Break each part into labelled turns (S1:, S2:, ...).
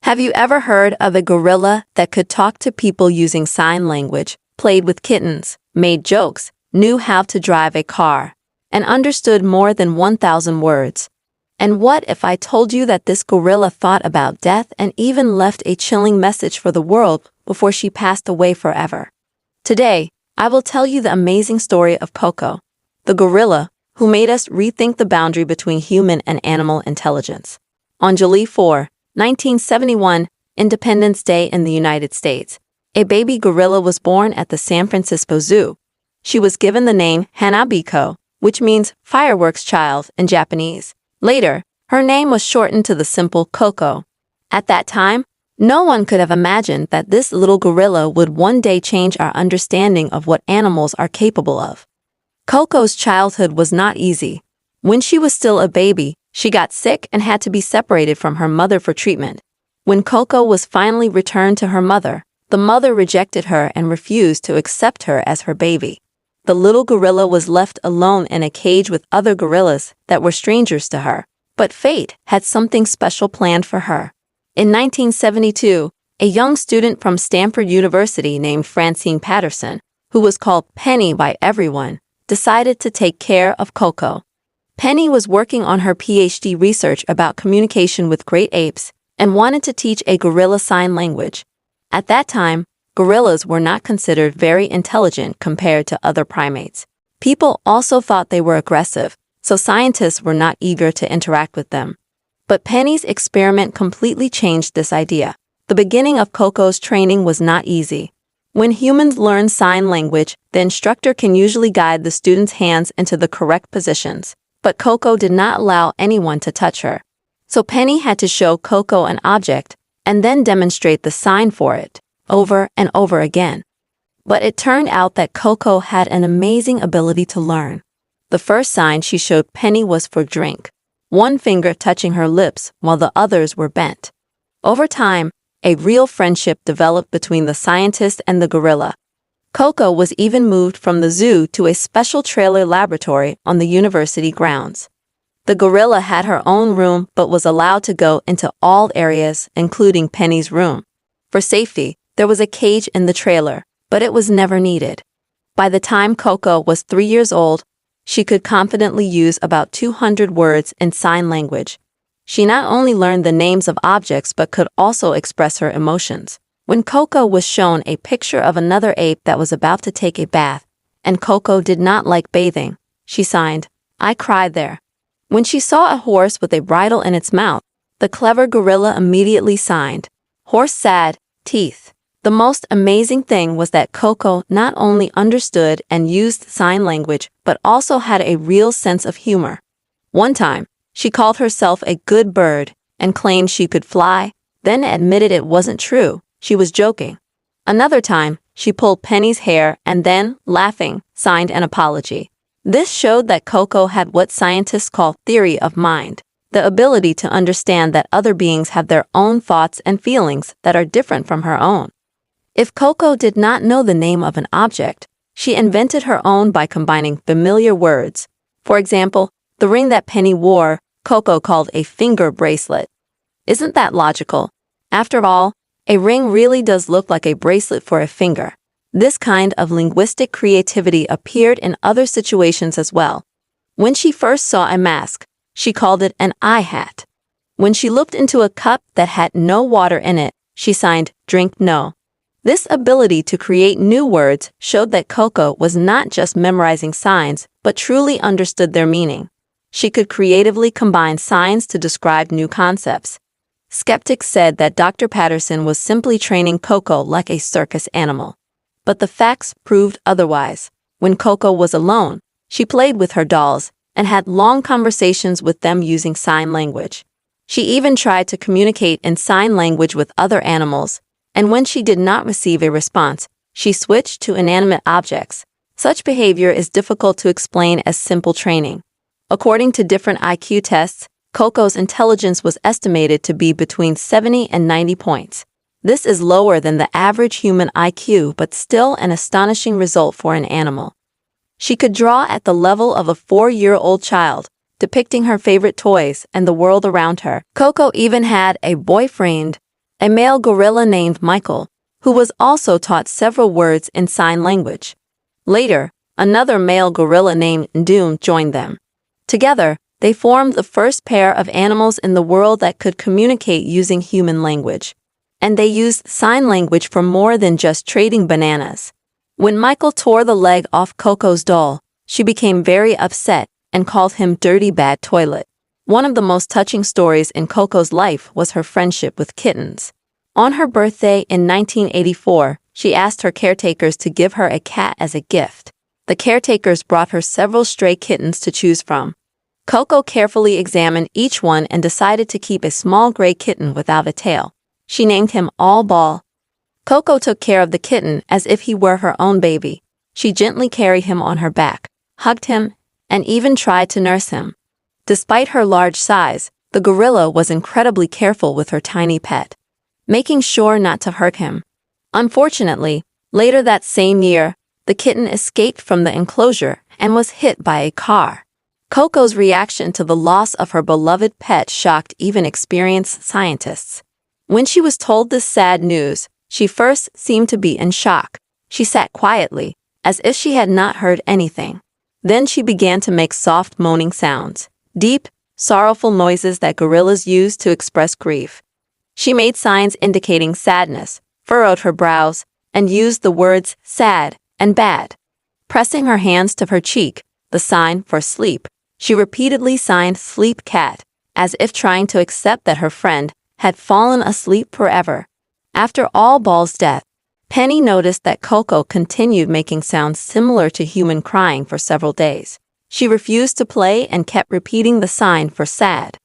S1: Have you ever heard of a gorilla that could talk to people using sign language, played with kittens, made jokes, knew how to drive a car, and understood more than 1,000 words? And what if I told you that this gorilla thought about death and even left a chilling message for the world before she passed away forever? Today, I will tell you the amazing story of Coco, the gorilla who made us rethink the boundary between human and animal intelligence. On July 4, 1971, Independence Day in the United States, a baby gorilla was born at the San Francisco Zoo. She was given the name Hanabiko, which means fireworks child in Japanese. Later, her name was shortened to the simple Coco. At that time, no one could have imagined that this little gorilla would one day change our understanding of what animals are capable of. Coco's childhood was not easy. When she was still a baby, she got sick and had to be separated from her mother for treatment. When Coco was finally returned to her mother, the mother rejected her and refused to accept her as her baby. The little gorilla was left alone in a cage with other gorillas that were strangers to her. But fate had something special planned for her. In 1972, a young student from Stanford University named Francine Patterson, who was called Penny by everyone, decided to take care of Coco. Penny was working on her PhD research about communication with great apes and wanted to teach a gorilla sign language. At that time, gorillas were not considered very intelligent compared to other primates. People also thought they were aggressive, so scientists were not eager to interact with them. But Penny's experiment completely changed this idea. The beginning of Coco's training was not easy. When humans learn sign language, the instructor can usually guide the student's hands into the correct positions. But Coco did not allow anyone to touch her. So Penny had to show Coco an object and then demonstrate the sign for it, over and over again. But it turned out that Coco had an amazing ability to learn. The first sign she showed Penny was for drink, one finger touching her lips while the others were bent. Over time, a real friendship developed between the scientist and the gorilla. Coco was even moved from the zoo to a special trailer laboratory on the university grounds. The gorilla had her own room but was allowed to go into all areas, including Penny's room. For safety, there was a cage in the trailer, but it was never needed. By the time Coco was 3 years old, she could confidently use about 200 words in sign language. She not only learned the names of objects but could also express her emotions. When Coco was shown a picture of another ape that was about to take a bath, and Coco did not like bathing, she signed, "I cried there." When she saw a horse with a bridle in its mouth, the clever gorilla immediately signed, "Horse sad, teeth." The most amazing thing was that Coco not only understood and used sign language, but also had a real sense of humor. One time, she called herself a good bird and claimed she could fly, then admitted it wasn't true. She was joking. Another time, she pulled Penny's hair and then, laughing, signed an apology. This showed that Coco had what scientists call theory of mind, the ability to understand that other beings have their own thoughts and feelings that are different from her own. If Coco did not know the name of an object, she invented her own by combining familiar words. For example, the ring that Penny wore, Coco called a finger bracelet. Isn't that logical? After all, a ring really does look like a bracelet for a finger. This kind of linguistic creativity appeared in other situations as well. When she first saw a mask, she called it an eye hat. When she looked into a cup that had no water in it, she signed, "Drink no." This ability to create new words showed that Coco was not just memorizing signs, but truly understood their meaning. She could creatively combine signs to describe new concepts. Skeptics said that Dr. Patterson was simply training Coco like a circus animal. But the facts proved otherwise. When Coco was alone, she played with her dolls and had long conversations with them using sign language. She even tried to communicate in sign language with other animals, and when she did not receive a response, she switched to inanimate objects. Such behavior is difficult to explain as simple training. According to different IQ tests, Coco's intelligence was estimated to be between 70 and 90 points. This is lower than the average human IQ, but still an astonishing result for an animal. She could draw at the level of a 4-year-old child, depicting her favorite toys and the world around her. Coco even had a boyfriend, a male gorilla named Michael, who was also taught several words in sign language. Later, another male gorilla named Ndum joined them. Together, they formed the first pair of animals in the world that could communicate using human language. And they used sign language for more than just trading bananas. When Michael tore the leg off Coco's doll, she became very upset and called him dirty bad toilet. One of the most touching stories in Coco's life was her friendship with kittens. On her birthday in 1984, she asked her caretakers to give her a cat as a gift. The caretakers brought her several stray kittens to choose from. Coco carefully examined each one and decided to keep a small gray kitten without a tail. She named him All Ball. Coco took care of the kitten as if he were her own baby. She gently carried him on her back, hugged him, and even tried to nurse him. Despite her large size, the gorilla was incredibly careful with her tiny pet, making sure not to hurt him. Unfortunately, later that same year, the kitten escaped from the enclosure and was hit by a car. Coco's reaction to the loss of her beloved pet shocked even experienced scientists. When she was told this sad news, she first seemed to be in shock. She sat quietly, as if she had not heard anything. Then she began to make soft moaning sounds, deep, sorrowful noises that gorillas use to express grief. She made signs indicating sadness, furrowed her brows, and used the words sad and bad. Pressing her hands to her cheek, the sign for sleep, she repeatedly signed sleep cat, as if trying to accept that her friend had fallen asleep forever. After All Ball's death, Penny noticed that Coco continued making sounds similar to human crying for several days. She refused to play and kept repeating the sign for sad.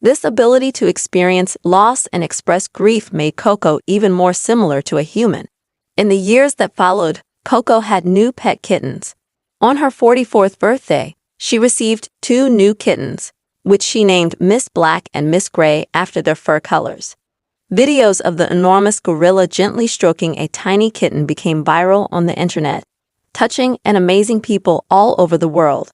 S1: This ability to experience loss and express grief made Coco even more similar to a human. In the years that followed, Coco had new pet kittens. On her 44th birthday, she received 2 new kittens, which she named Miss Black and Miss Gray after their fur colors. Videos of the enormous gorilla gently stroking a tiny kitten became viral on the internet, touching and amazing people all over the world.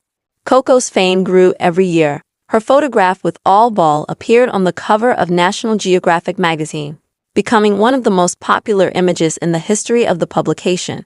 S1: Coco's fame grew every year. Her photograph with All Ball appeared on the cover of National Geographic magazine, becoming one of the most popular images in the history of the publication.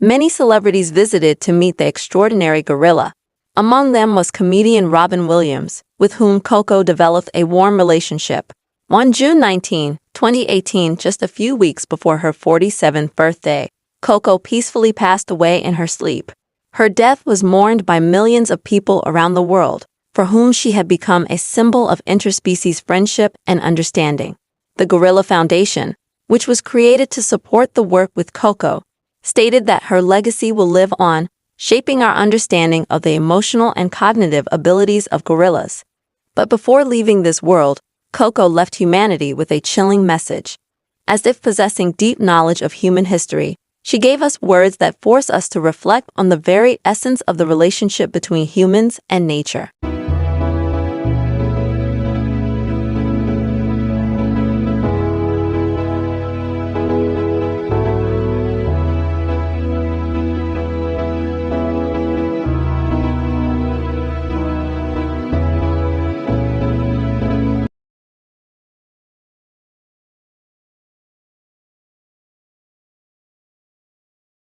S1: Many celebrities visited to meet the extraordinary gorilla. Among them was comedian Robin Williams, with whom Coco developed a warm relationship. On June 19, 2018, just a few weeks before her 47th birthday, Coco peacefully passed away in her sleep. Her death was mourned by millions of people around the world, for whom she had become a symbol of interspecies friendship and understanding. The Gorilla Foundation, which was created to support the work with Coco, stated that her legacy will live on, shaping our understanding of the emotional and cognitive abilities of gorillas. But before leaving this world, Coco left humanity with a chilling message. As if possessing deep knowledge of human history, she gave us words that force us to reflect on the very essence of the relationship between humans and nature.